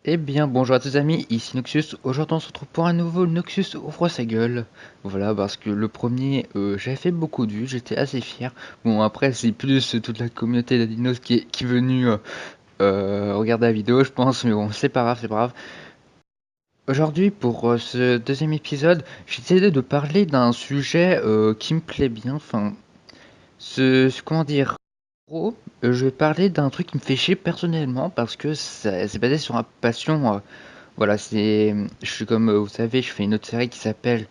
Eh bien, bonjour à tous amis, ici Noxus. Aujourd'hui, on se retrouve pour un nouveau Noxus ouvre sa gueule. Voilà, parce que le premier, j'avais fait beaucoup de vues, j'étais assez fier. Bon, après, c'est plus toute la communauté d'Adinos qui est venue regarder la vidéo, je pense, mais bon, c'est pas grave, c'est pas grave. Aujourd'hui, pour ce deuxième épisode, j'ai décidé de parler d'un sujet qui me plaît bien. Enfin, comment dire, en gros, je vais parler d'un truc qui me fait chier personnellement parce que c'est basé sur une passion. Voilà, je suis comme vous savez, je fais une autre série qui s'appelle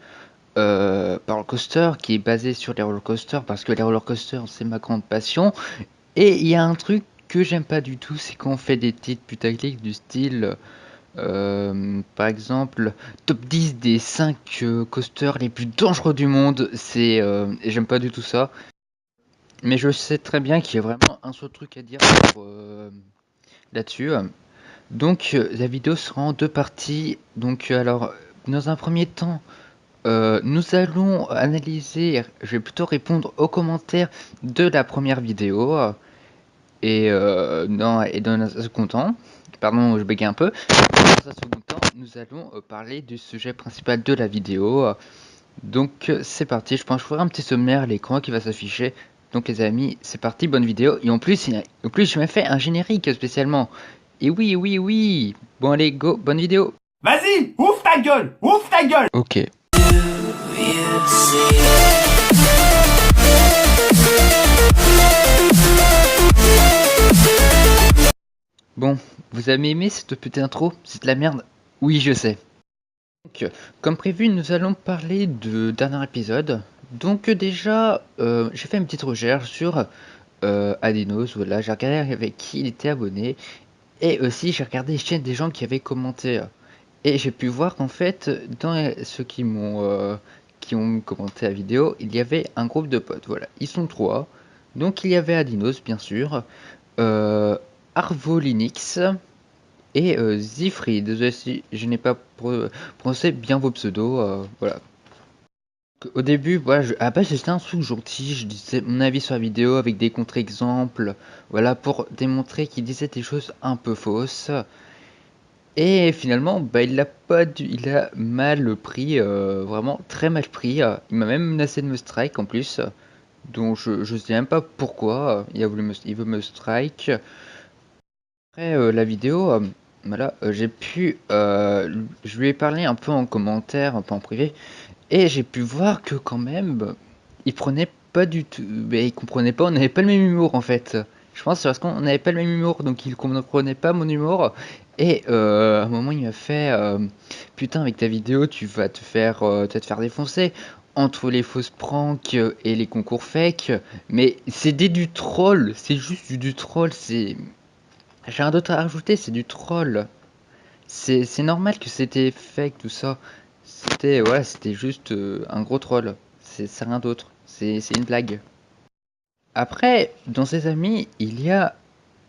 Power Coaster, qui est basée sur les roller coasters parce que les roller coasters c'est ma grande passion. Et il y a un truc que j'aime pas du tout, c'est quand on fait des titres putaclic du style, par exemple, top 10 des 5 coasters les plus dangereux du monde. Et j'aime pas du tout ça. Mais je sais très bien qu'il y a vraiment un seul truc à dire là-dessus. Donc la vidéo sera en deux parties. Donc alors, dans un premier temps, nous allons analyser, je vais plutôt répondre aux commentaires de la première vidéo. Et dans un second temps, pardon, je bégaye un peu. Dans un second temps, nous allons parler du sujet principal de la vidéo. Donc c'est parti, je pense que je ferai un petit sommaire, l'écran qui va s'afficher. Donc les amis, c'est parti, bonne vidéo. Et en plus, je m'ai fait un générique spécialement. Et oui, oui, oui. Bon allez, go, bonne vidéo. Vas-y, ouvre ta gueule, ouvre ta gueule. Ok. Bon, vous avez aimé cette petite intro? C'est de la merde? Oui, je sais. Donc, comme prévu, nous allons parler de dernier épisode. Donc déjà, j'ai fait une petite recherche sur Adinos, voilà, j'ai regardé avec qui il était abonné. Et aussi, j'ai regardé les chaînes des gens qui avaient commenté. Et j'ai pu voir qu'en fait, dans ceux qui ont commenté la vidéo, il y avait un groupe de potes. Voilà, ils sont trois. Donc il y avait Adinos, bien sûr, euh, Arvolinix et Zifri. Désolé si je n'ai pas prononcé bien vos pseudos. Voilà. Au début, voilà, à la base, c'était un truc gentil. Je disais mon avis sur la vidéo avec des contre-exemples. Voilà, pour démontrer qu'il disait des choses un peu fausses. Et finalement, bah, il a mal pris, vraiment très mal pris. Il m'a même menacé de me strike en plus, donc je sais même pas pourquoi. Il veut me strike. Après la vidéo, voilà, je lui ai parlé un peu en commentaire, un peu en privé, et j'ai pu voir que quand même, il prenait pas du tout, mais il comprenait pas. On n'avait pas le même humour en fait. Je pense que c'est parce qu'on n'avait pas le même humour, donc il comprenait pas mon humour. Et à un moment, il m'a fait putain, avec ta vidéo, tu vas te faire défoncer entre les fausses pranks et les concours fake. Mais c'est du troll, c'est juste du troll. J'ai rien d'autre à rajouter, c'est du troll. C'est normal que c'était fake tout ça. C'était juste un gros troll. C'est rien d'autre. C'est une blague. Après, dans ses amis, il y a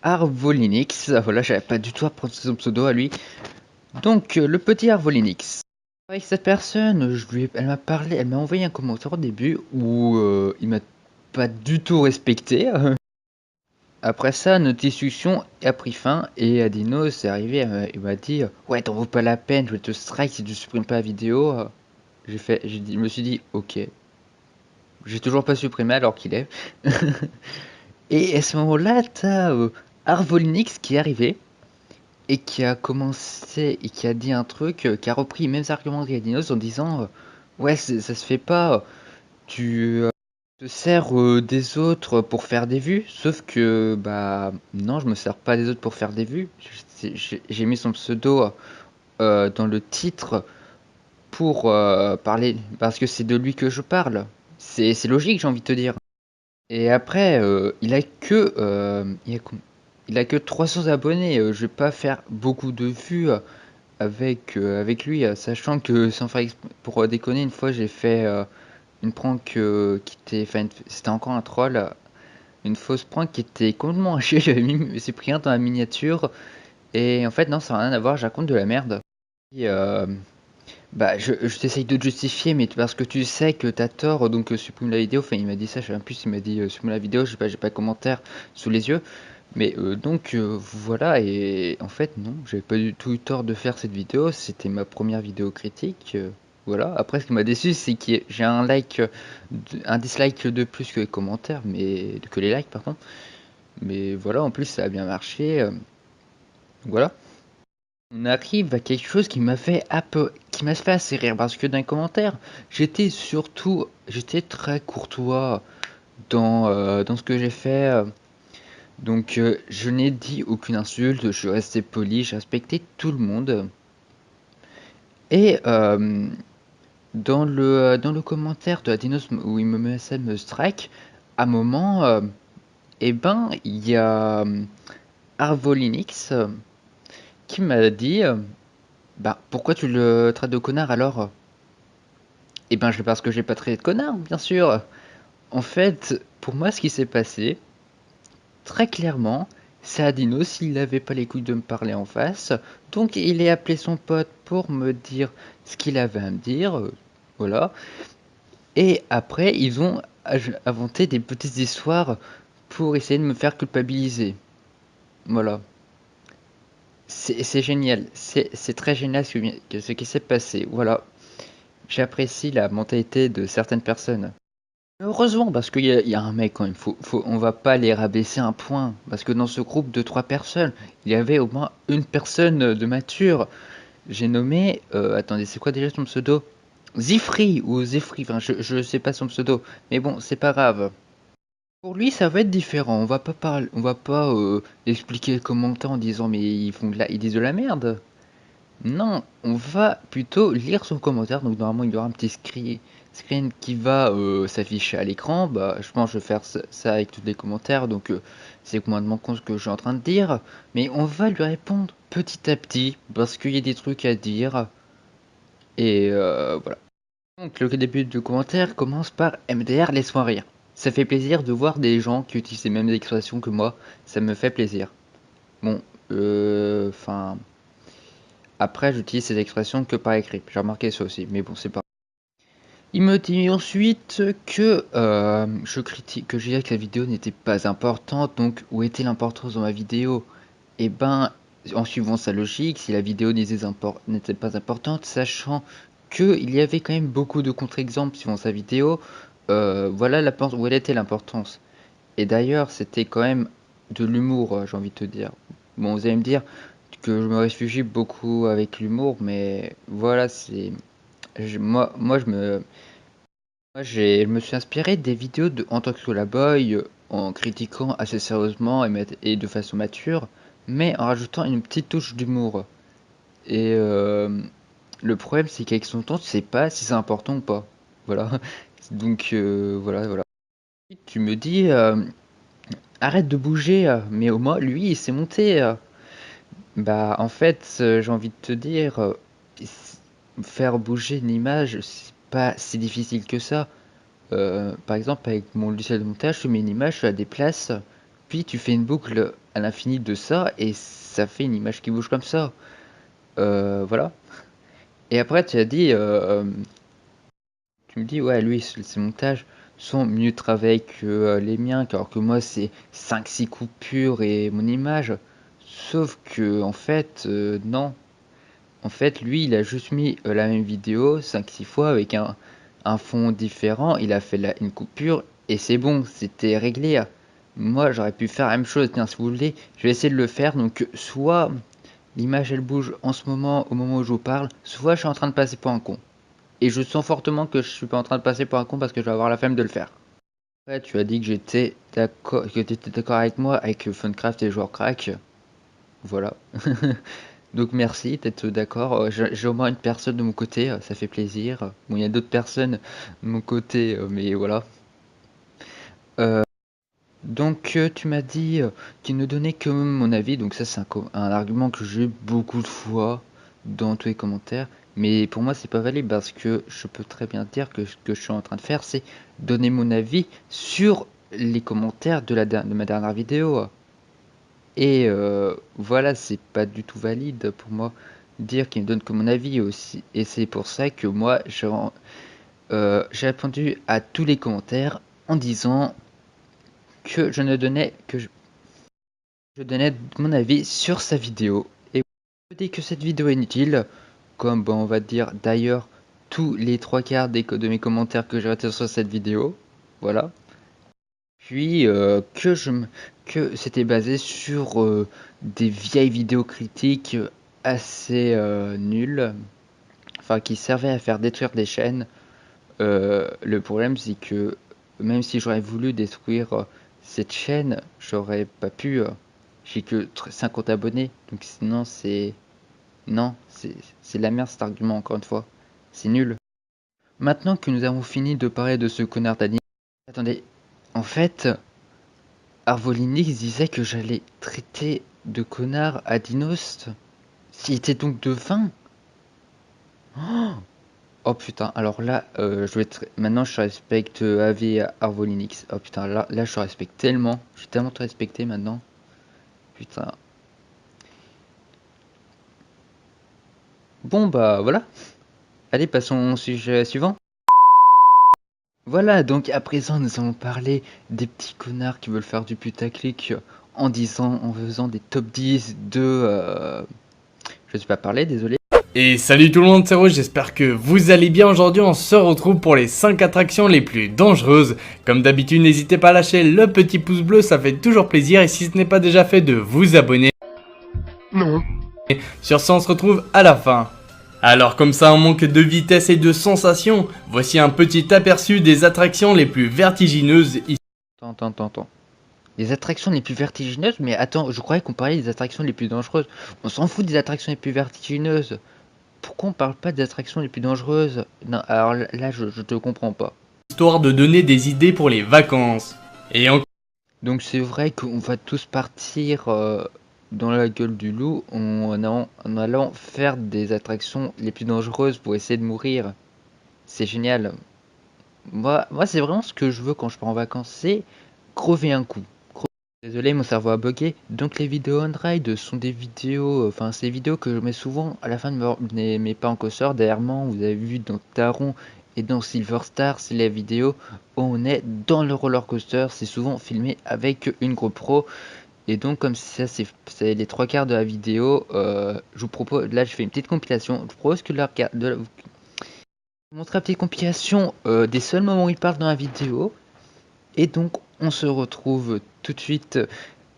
Arvolinix. Ah, voilà, j'avais pas du tout à prendre son pseudo à lui. Donc, le petit Arvolinix. Avec cette personne, elle m'a parlé, elle m'a envoyé un commentaire au début où il m'a pas du tout respecté. Après ça, notre discussion a pris fin et Adino c'est arrivé, il m'a dit ouais, t'en vaut pas la peine, je vais te strike si tu supprimes pas la vidéo. Je me suis dit ok, j'ai toujours pas supprimé alors qu'il est. Et à ce moment-là, t'as Arvolinix qui est arrivé et qui a commencé et qui a dit un truc, qui a repris les mêmes arguments qu'Adinos en disant ouais, ça se fait pas, tu te sers des autres pour faire des vues, sauf que bah non, je me sers pas des autres pour faire des vues. J'ai mis son pseudo dans le titre pour parler, parce que c'est de lui que je parle. C'est logique, j'ai envie de te dire. Et après, il a que 300 abonnés. Je vais pas faire beaucoup de vues avec lui, sachant que sans faire pour déconner, une fois j'ai fait une prank c'était encore un troll, une fausse prank qui était complètement hachée. J'avais mis Cyprien dans la miniature et en fait non, ça n'a rien à voir, je raconte de la merde. Et, bah je t'essaye de te justifier, mais parce que tu sais que t'as tort, donc supprime la vidéo. Enfin, il m'a dit ça, je sais même plus s'il m'a dit supprime la vidéo, j'ai pas de commentaire sous les yeux. Mais donc voilà, et en fait non, j'avais pas du tout eu tort de faire cette vidéo, c'était ma première vidéo critique, voilà. Après ce qui m'a déçu c'est que j'ai un like, un dislike de plus que les commentaires, mais que les likes pardon. Mais voilà, en plus ça a bien marché, voilà. On arrive à quelque chose qui m'a fait qui m'a fait assez rire parce que dans les commentaires, j'étais très courtois dans ce que j'ai fait. Donc je n'ai dit aucune insulte, je suis resté poli, j'ai respecté tout le monde. Et dans le commentaire de la Dinos où il me menaçait de me strike, à un moment, eh ben, il y a Arvolinix qui m'a dit bah pourquoi tu le traites de connard alors? Eh ben je parce que j'ai pas traité de connard, bien sûr. En fait, pour moi ce qui s'est passé, très clairement, c'est Adino s'il n'avait pas les couilles de me parler en face. Donc il a appelé son pote pour me dire ce qu'il avait à me dire. Voilà. Et après, ils ont inventé des petites histoires pour essayer de me faire culpabiliser. Voilà. C'est génial. C'est très génial ce qui s'est passé. Voilà. J'apprécie la mentalité de certaines personnes. Heureusement, parce qu'il y a un mec quand même, on va pas les rabaisser un point, parce que dans ce groupe de 3 personnes, il y avait au moins une personne de mature. J'ai nommé, attendez, c'est quoi déjà son pseudo? Zifri ou Zefri, enfin je sais pas son pseudo, mais bon, c'est pas grave. Pour lui, ça va être différent. On va pas expliquer le commentaire en disant mais ils disent de la merde. Non, on va plutôt lire son commentaire. Donc normalement, il y aura un petit screen qui va s'afficher à l'écran. Bah, je pense que je vais faire ça avec tous les commentaires. Donc c'est complètement con ce que je suis en train de dire. Mais on va lui répondre petit à petit parce qu'il y a des trucs à dire. Et voilà. Donc le début du commentaire commence par MDR, laisse-moi rire. Ça fait plaisir de voir des gens qui utilisent les mêmes expressions que moi. Ça me fait plaisir. Bon, enfin... Après, j'utilise ces expressions que par écrit. J'ai remarqué ça aussi, mais bon, c'est pas. Il me dit ensuite que je critique, que je disais que la vidéo n'était pas importante, donc où était l'importance dans ma vidéo? Eh ben, en suivant sa logique, si la vidéo n'était pas importante, sachant qu'il y avait quand même beaucoup de contre-exemples suivant sa vidéo, voilà où elle était l'importance. Et d'ailleurs, c'était quand même de l'humour, j'ai envie de te dire. Bon, vous allez me dire que je me réfugie beaucoup avec l'humour, mais voilà, moi, je me suis inspiré des vidéos de Antoine Boy en critiquant assez sérieusement et de façon mature, mais en rajoutant une petite touche d'humour. Et le problème, c'est qu'avec son temps, tu sais pas si c'est important ou pas. Voilà. Donc, voilà. Tu me dis, arrête de bouger, mais au moins, lui, il s'est monté. Bah, en fait, j'ai envie de te dire, faire bouger une image, c'est pas si difficile que ça. Par exemple, avec mon logiciel de montage, tu mets une image, tu la déplaces, puis tu fais une boucle à l'infini de ça, et ça fait une image qui bouge comme ça. Voilà. Et après, tu me dis, ouais, lui, ses montages sont mieux travaillés que les miens, alors que moi, c'est 5-6 coupures et mon image. Sauf que, en fait, non. En fait, lui, il a juste mis la même vidéo 5-6 fois avec un fond différent. Il a fait une coupure et c'est bon, c'était réglé. Moi, j'aurais pu faire la même chose. Tiens, si vous voulez, je vais essayer de le faire. Donc, soit l'image elle bouge en ce moment, au moment où je vous parle, soit je suis en train de passer pour un con. Et je sens fortement que je suis pas en train de passer pour un con parce que je vais avoir la flemme de le faire. Après, tu as dit que que tu étais d'accord avec moi avec Funcraft et joueur crack. Voilà. Donc merci d'être d'accord. J'ai au moins une personne de mon côté, ça fait plaisir. Bon, il y a d'autres personnes de mon côté, mais voilà. Donc tu m'as dit qu'il ne donnait que mon avis, donc ça c'est un argument que j'ai eu beaucoup de fois dans tous les commentaires. Mais pour moi c'est pas valide parce que je peux très bien dire que ce que je suis en train de faire c'est donner mon avis sur les commentaires de ma dernière vidéo. Et voilà, c'est pas du tout valide pour moi dire qu'il me donne que mon avis aussi. Et c'est pour ça que moi, j'ai répondu à tous les commentaires en disant que je ne donnais que Je donnais mon avis sur sa vidéo. Et je dis que cette vidéo est inutile, comme on va dire d'ailleurs tous les 3/4 de mes commentaires que j'ai retenus sur cette vidéo. Voilà. Puis que c'était basé sur des vieilles vidéos critiques assez nulles, enfin qui servaient à faire détruire des chaînes. Le problème c'est que même si j'aurais voulu détruire cette chaîne, j'aurais pas pu. J'ai que 50 abonnés, donc sinon c'est... Non, c'est la merde cet argument encore une fois. C'est nul. Maintenant que nous avons fini de parler de ce connard d'anime... Attendez, en fait, Arvolinix disait que j'allais traiter de connard à Dinost. S'il était donc de 20. Oh putain, alors là, maintenant je respecte AV Arvolinix. Oh putain, là je respecte tellement. Je suis tellement te respecté maintenant. Putain. Bon bah voilà. Allez, passons au sujet suivant. Voilà, donc à présent nous allons parler des petits connards qui veulent faire du putaclic en faisant des top 10 de... Je ne sais pas parler, désolé. Et salut tout le monde, c'est Rose, j'espère que vous allez bien. Aujourd'hui on se retrouve pour les 5 attractions les plus dangereuses. Comme d'habitude, n'hésitez pas à lâcher le petit pouce bleu, ça fait toujours plaisir. Et si ce n'est pas déjà fait, de vous abonner. Non. Sur ce, on se retrouve à la fin. Alors comme ça, on manque de vitesse et de sensation. Voici un petit aperçu des attractions les plus vertigineuses ici. Attends. Les attractions les plus vertigineuses? Mais attends, je croyais qu'on parlait des attractions les plus dangereuses. On s'en fout des attractions les plus vertigineuses. Pourquoi on parle pas des attractions les plus dangereuses? Non, alors là, je te comprends pas. Histoire de donner des idées pour les vacances. Et en... Donc c'est vrai qu'on va tous partir dans la gueule du loup en allant faire des attractions les plus dangereuses pour essayer de mourir. C'est génial. Moi c'est vraiment ce que je veux quand je pars en vacances, c'est crever un coup. Désolé, mon cerveau a bugué. Donc les vidéos on-ride sont des vidéos, enfin c'est des vidéos que je mets souvent à la fin de mes pas en coaster. Derrière moi, vous avez vu dans Taron et dans Silver Star, c'est la vidéo où on est dans le roller coaster. C'est souvent filmé avec une GoPro. Et donc comme ça c'est les 3/4 de la vidéo, je vous propose, là je fais une petite compilation. Je vous propose que vous montrer la petite compilation des seuls moments où il parle dans la vidéo. Et donc on se retrouve tout de suite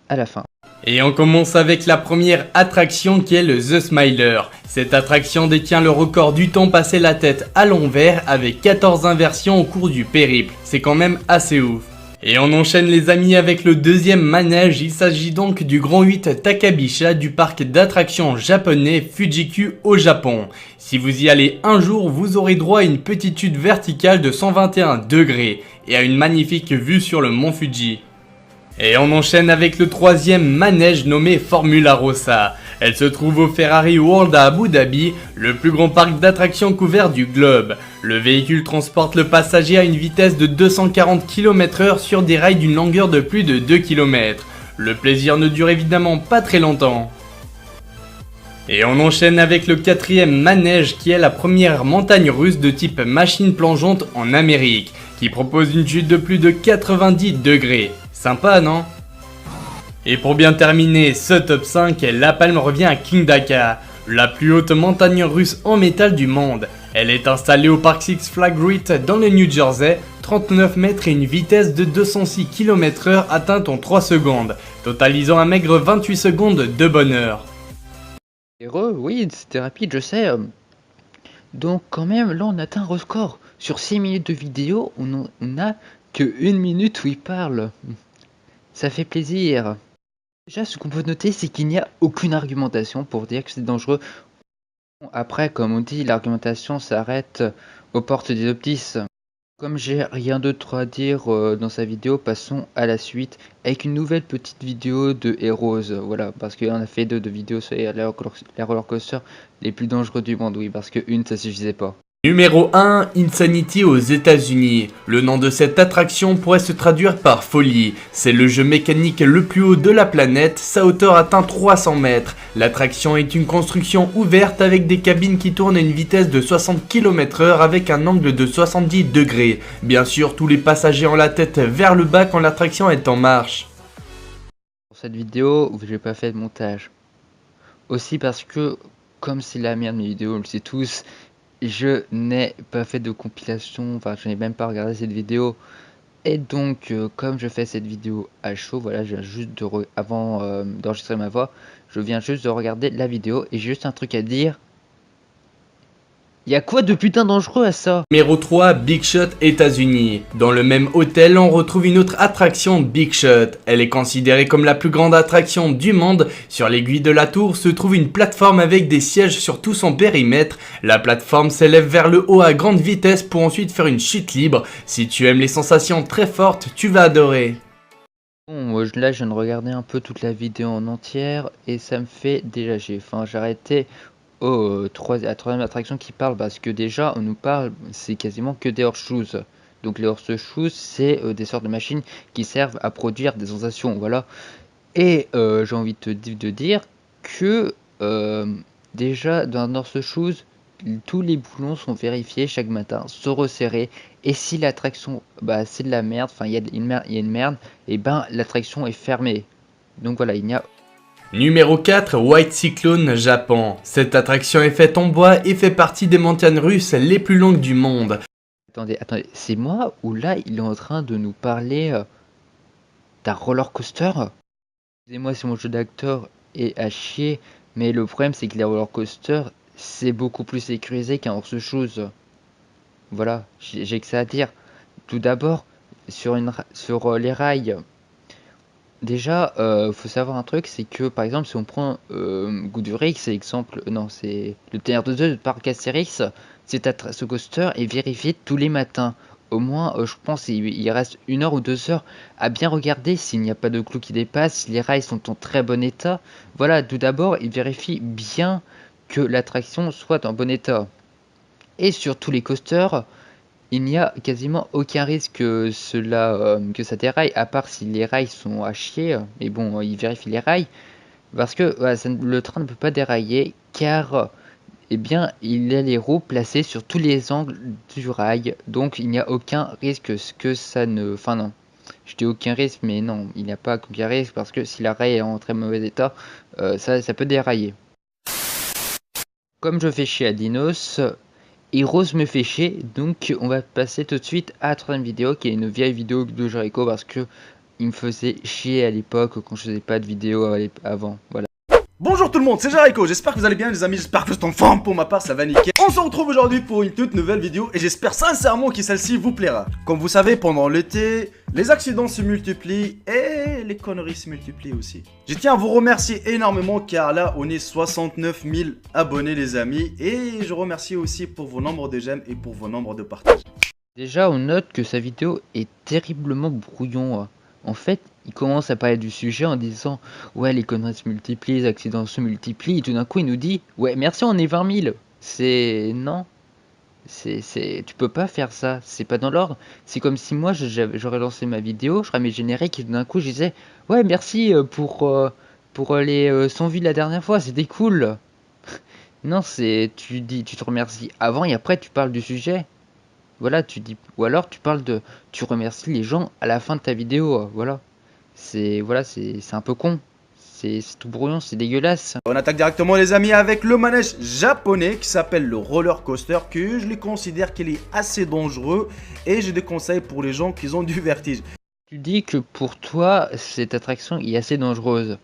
à la fin. Et on commence avec la première attraction qui est le The Smiler. Cette attraction détient le record du temps passé la tête à l'envers avec 14 inversions au cours du périple. C'est quand même assez ouf. Et on enchaîne les amis avec le deuxième manège. Il s'agit donc du Grand 8 Takabisha du parc d'attractions japonais Fuji-Q au Japon. Si vous y allez un jour, vous aurez droit à une petite chute verticale de 121 degrés et à une magnifique vue sur le mont Fuji. Et on enchaîne avec le troisième manège nommé Formula Rossa. Elle se trouve au Ferrari World à Abu Dhabi, le plus grand parc d'attractions couvert du globe. Le véhicule transporte le passager à une vitesse de 240 km/h sur des rails d'une longueur de plus de 2 km. Le plaisir ne dure évidemment pas très longtemps. Et on enchaîne avec le quatrième manège qui est la première montagne russe de type machine plongeante en Amérique, qui propose une chute de plus de 90 degrés. Sympa, non? Et pour bien terminer ce top 5, la palme revient à King Dakar, la plus haute montagne russe en métal du monde. Elle est installée au parc Six Flags Great dans le New Jersey, 39 mètres et une vitesse de 206 km/h atteinte en 3 secondes, totalisant un maigre 28 secondes de bonheur. Oui, c'était rapide, je sais. Donc quand même, là on atteint un record. Sur 6 minutes de vidéo, on a que 1 minute où il parle. Ça fait plaisir. Déjà, ce qu'on peut noter, c'est qu'il n'y a aucune argumentation pour dire que c'est dangereux. Après, comme on dit, l'argumentation s'arrête aux portes des optis. Comme j'ai rien d'autre à dire dans sa vidéo, passons à la suite avec une nouvelle petite vidéo de Heroes. Voilà, parce qu'on a fait 2 vidéos sur les roller coasters les plus dangereux du monde. Oui, parce que une, ça suffisait pas. Numéro 1, Insanity aux États-Unis. Le nom de cette attraction pourrait se traduire par folie. C'est le jeu mécanique le plus haut de la planète, sa hauteur atteint 300 mètres. L'attraction est une construction ouverte avec des cabines qui tournent à une vitesse de 60 km/h avec un angle de 70 degrés. Bien sûr, tous les passagers ont la tête vers le bas quand l'attraction est en marche. cette vidéo, j'ai pas fait de montage. Aussi parce que, comme c'est la merde mes vidéos, on le sait tous, je n'ai pas fait de compilation, enfin je n'ai même pas regardé cette vidéo. Et donc, comme je fais cette vidéo à chaud, voilà, je viens juste avant d'enregistrer ma voix, je viens juste de regarder la vidéo et j'ai juste un truc à dire. Y'a quoi de putain dangereux à ça? Numéro 3, Big Shot États-Unis. Dans le même hôtel, on retrouve une autre attraction Big Shot. Elle est considérée comme la plus grande attraction du monde. Sur l'aiguille de la tour se trouve une plateforme avec des sièges sur tout son périmètre. La plateforme s'élève vers le haut à grande vitesse pour ensuite faire une chute libre. Si tu aimes les sensations très fortes, tu vas adorer. Bon, là je viens de regarder un peu toute la vidéo en entière et ça me fait déjà j'ai arrêté à troisième attraction qui parle parce que déjà on nous parle c'est quasiment que des horseshoes. Donc les horseshoes c'est des sortes de machines qui servent à produire des sensations, voilà. Et j'ai envie de dire que déjà dans un horseshoes tous les boulons sont vérifiés chaque matin, sont resserrés. Et si l'attraction, bah, c'est de la merde, enfin il y a une merde, et ben l'attraction est fermée. Donc voilà, il n'y a... Numéro 4, White Cyclone Japon. Cette attraction est faite en bois et fait partie des montagnes russes les plus longues du monde. Attendez, c'est moi ou là il est en train de nous parler d'un roller coaster? Excusez-moi si mon jeu d'acteur est à chier, mais le problème c'est que les roller coasters c'est beaucoup plus sécurisé qu'un horse-shoes. Voilà, j'ai que ça à dire. Tout d'abord, sur les rails, déjà, faut savoir un truc, c'est que par exemple, si on prend Goodurix, c'est exemple, non, c'est le TR2 de Parc Astérix, ce coaster est vérifié tous les matins. Au moins, je pense, il reste 1 heure ou 2 heures à bien regarder s'il n'y a pas de clous qui dépassent, si les rails sont en très bon état. Voilà, tout d'abord, il vérifie bien que l'attraction soit en bon état. Et sur tous les coasters, il n'y a quasiment aucun risque que ça déraille, à part si les rails sont à chier. Mais bon, il vérifie les rails. Parce que voilà, le train ne peut pas dérailler, car eh bien, il a les roues placées sur tous les angles du rail. Donc il n'y a aucun risque que ça ne... Enfin non, je dis aucun risque, mais non, il n'y a pas aucun risque, parce que si la rail est en très mauvais état, ça peut dérailler. Comme je fais chier à Dinos, et Rose me fait chier, donc on va passer tout de suite à la troisième vidéo qui est une vieille vidéo de Jericho parce que il me faisait chier à l'époque quand je faisais pas de vidéo avant. Voilà. Bonjour tout le monde, c'est Jericho, j'espère que vous allez bien les amis, j'espère que vous êtes en forme, pour ma part ça va nickel. On se retrouve aujourd'hui pour une toute nouvelle vidéo et j'espère sincèrement que celle-ci vous plaira. Comme vous savez, pendant l'été, les accidents se multiplient et les conneries se multiplient aussi. Je tiens à vous remercier énormément car là on est 69 000 abonnés les amis et je remercie aussi pour vos nombres de j'aime et pour vos nombres de partages. Déjà on note que sa vidéo est terriblement brouillon. En fait, il commence à parler du sujet en disant ouais les conneries se multiplient, les accidents se multiplient et tout d'un coup il nous dit ouais merci on est 20 000. C'est... non. Tu peux pas faire ça, c'est pas dans l'ordre. C'est comme si moi j'aurais lancé ma vidéo, je ferais mes génériques et tout d'un coup je disais ouais merci pour les 100 vues de la dernière fois, c'était cool. Non, tu te remercies avant et après tu parles du sujet. Voilà, tu dis ou alors tu remercies les gens à la fin de ta vidéo, voilà. C'est un peu con. C'est tout brouillon, c'est dégueulasse. On attaque directement les amis avec le manège japonais qui s'appelle le roller coaster que je les considère qu'il est assez dangereux et j'ai des conseils pour les gens qui ont du vertige. Tu dis que pour toi cette attraction est assez dangereuse.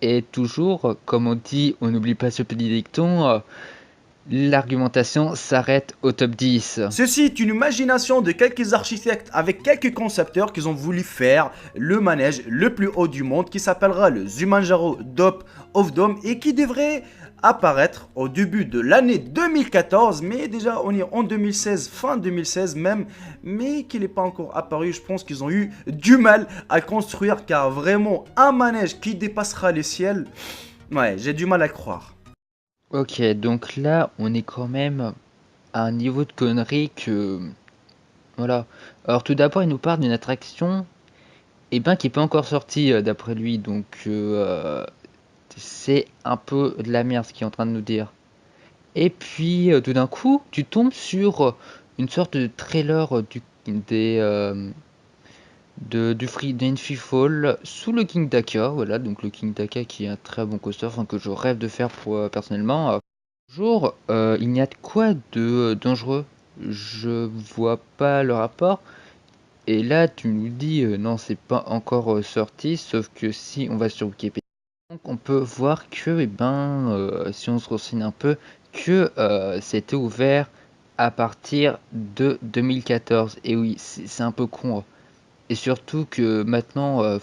Et toujours, comme on dit, on n'oublie pas ce petit dicton, l'argumentation s'arrête au top 10. Ceci est une imagination de quelques architectes avec quelques concepteurs qui ont voulu faire le manège le plus haut du monde qui s'appellera le Zumanjaro Top of Dome et qui devrait apparaître au début de l'année 2014, mais déjà on est en 2016, fin 2016 même, mais qu'il n'est pas encore apparu. Je pense qu'ils ont eu du mal à construire car vraiment un manège qui dépassera les ciels, ouais, j'ai du mal à le croire. Ok, donc là, on est quand même à un niveau de connerie que... Voilà. Alors tout d'abord, il nous parle d'une attraction qui n'est pas encore sortie d'après lui, donc c'est un peu de la merde ce qu'il est en train de nous dire. Et puis tout d'un coup, tu tombes sur une sorte de trailer d'Infi Fall sous le King Daka. Voilà, donc le King Daka qui est un très bon coaster, enfin, que je rêve de faire pour personnellement. Bonjour, il n'y a de quoi de dangereux. Je vois pas le rapport. Et là, tu nous dis non, c'est pas encore sorti, sauf que si on va sur Wikipédia, donc on peut voir que, eh ben, si on se renseigne un peu, que c'était ouvert à partir de 2014. Et oui, c'est un peu con, hein. Et surtout que maintenant,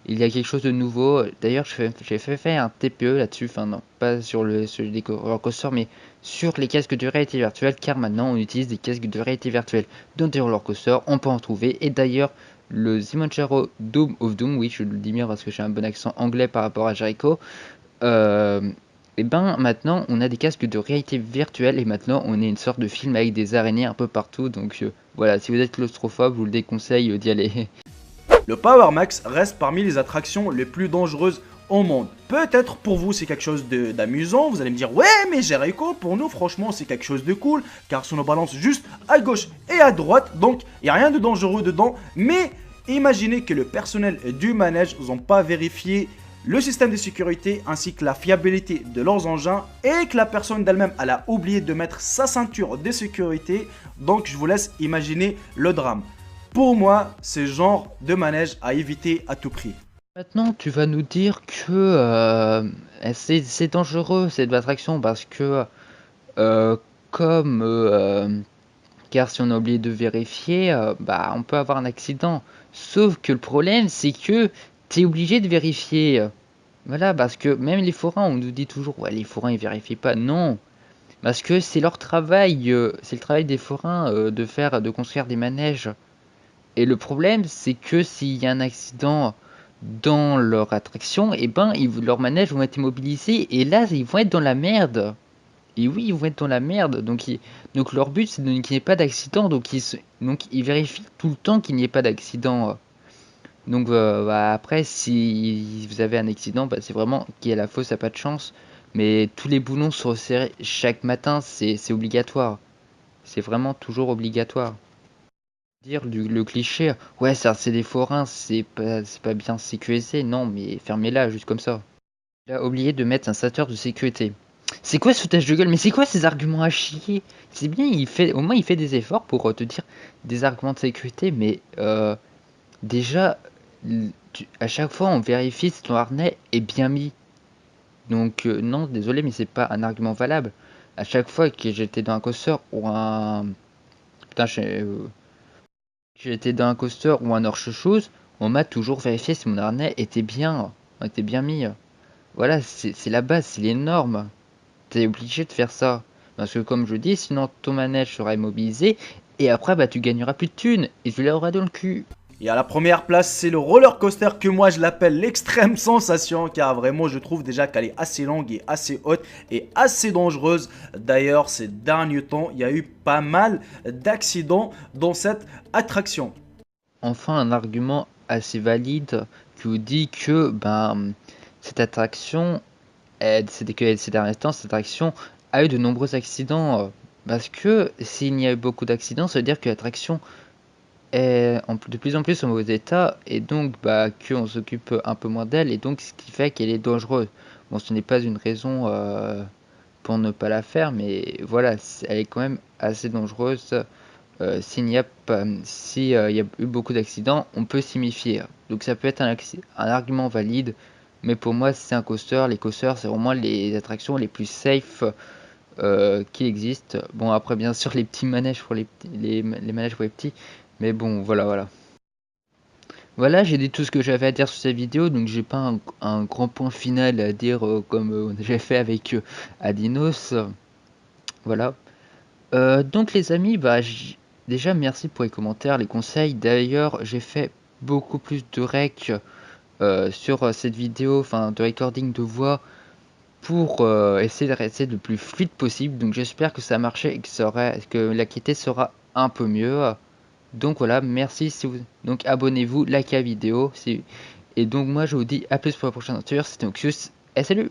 il y a quelque chose de nouveau. D'ailleurs, j'ai fait faire un TPE là-dessus. Enfin, non, pas sur les roller coasters, mais sur les casques de réalité virtuelle. Car maintenant, on utilise des casques de réalité virtuelle dans des roller coasters. On peut en trouver. Et d'ailleurs, le Zimanjaro Dome of Doom, oui, je le dis bien parce que j'ai un bon accent anglais par rapport à Jericho. Et ben maintenant, on a des casques de réalité virtuelle. Et maintenant, on est une sorte de film avec des araignées un peu partout. Donc voilà, si vous êtes claustrophobe, je vous le déconseille d'y aller. Le Power Max reste parmi les attractions les plus dangereuses au monde. Peut-être pour vous c'est quelque chose d'amusant, vous allez me dire ouais mais Jericho pour nous franchement c'est quelque chose de cool car ça nous balance juste à gauche et à droite donc il n'y a rien de dangereux dedans, mais imaginez que le personnel du manège n'ont pas vérifié le système de sécurité ainsi que la fiabilité de leurs engins et que la personne d'elle-même elle a oublié de mettre sa ceinture de sécurité, donc je vous laisse imaginer le drame. Pour moi, c'est le genre de manège à éviter à tout prix. Maintenant, tu vas nous dire que c'est dangereux cette attraction parce que, euh, comme car si on a oublié de vérifier, bah on peut avoir un accident. Sauf que le problème, c'est que tu es obligé de vérifier. Voilà, parce que même les forains, on nous dit toujours, ouais, les forains ils vérifient pas. Non, parce que c'est leur travail, c'est le travail des forains de construire des manèges. Et le problème, c'est que s'il y a un accident dans leur attraction, et ben, leurs manèges vont être immobilisés, et là, ils vont être dans la merde. Et oui, ils vont être dans la merde. Donc leur but, c'est qu'il n'y ait pas d'accident. Donc ils vérifient tout le temps qu'il n'y ait pas d'accident. Donc bah, après, si vous avez un accident, bah, c'est vraiment qui est la fausse, ça n'a pas de chance. Mais tous les boulons sont resserrés chaque matin, c'est obligatoire. C'est vraiment toujours obligatoire. Dire le cliché, ouais, ça c'est des forains, c'est pas bien sécurisé. Non, mais fermez-la juste comme ça. Il a oublié de mettre un ceinture de sécurité. C'est quoi ce foutage de gueule? Mais c'est quoi ces arguments à chier? C'est bien, au moins il fait des efforts pour te dire des arguments de sécurité, mais déjà, à chaque fois on vérifie si ton harnais est bien mis. Donc non, désolé, mais c'est pas un argument valable. À chaque fois que j'étais dans un coaster ou un... Putain, j'étais dans un coaster ou un hors-chose, on m'a toujours vérifié si mon harnais était bien mis. Voilà, c'est la base, c'est les normes. T'es obligé de faire ça. Parce que comme je dis, sinon ton manège sera immobilisé et après bah tu gagneras plus de thunes et tu l'auras dans le cul. Et à la première place, c'est le roller coaster que moi je l'appelle l'extrême sensation car vraiment je trouve déjà qu'elle est assez longue et assez haute et assez dangereuse. D'ailleurs, ces derniers temps, il y a eu pas mal d'accidents dans cette attraction. Enfin, un argument assez valide qui vous dit que ben cette attraction, c'était que ces derniers temps, cette attraction a eu de nombreux accidents. Parce que s'il y a eu beaucoup d'accidents, ça veut dire que l'attraction est de plus en plus en mauvais état et donc bah qu'on s'occupe un peu moins d'elle et donc ce qui fait qu'elle est dangereuse. Bon, ce n'est pas une raison pour ne pas la faire, mais voilà, elle est quand même assez dangereuse. S'il n'y a pas, si il y a eu beaucoup d'accidents, on peut s'y méfier. Donc ça peut être un argument valide, mais pour moi c'est un coaster. Les coasters c'est vraiment les attractions les plus safe qui existent. Bon après bien sûr les petits manèges pour les manèges pour les petits, mais bon voilà. Voilà, j'ai dit tout ce que j'avais à dire sur cette vidéo, donc j'ai pas un grand point final à dire comme j'ai fait avec Adinos. Voilà. Donc les amis, bah déjà merci pour les commentaires, les conseils. D'ailleurs, j'ai fait beaucoup plus de rec sur cette vidéo, enfin de recording de voix pour essayer de rester le plus fluide possible. Donc j'espère que ça a marché et que la qualité sera un peu mieux. Donc voilà, merci si vous... Donc abonnez-vous, likez la vidéo. Et donc moi je vous dis à plus pour la prochaine aventure. C'était Noxious et salut.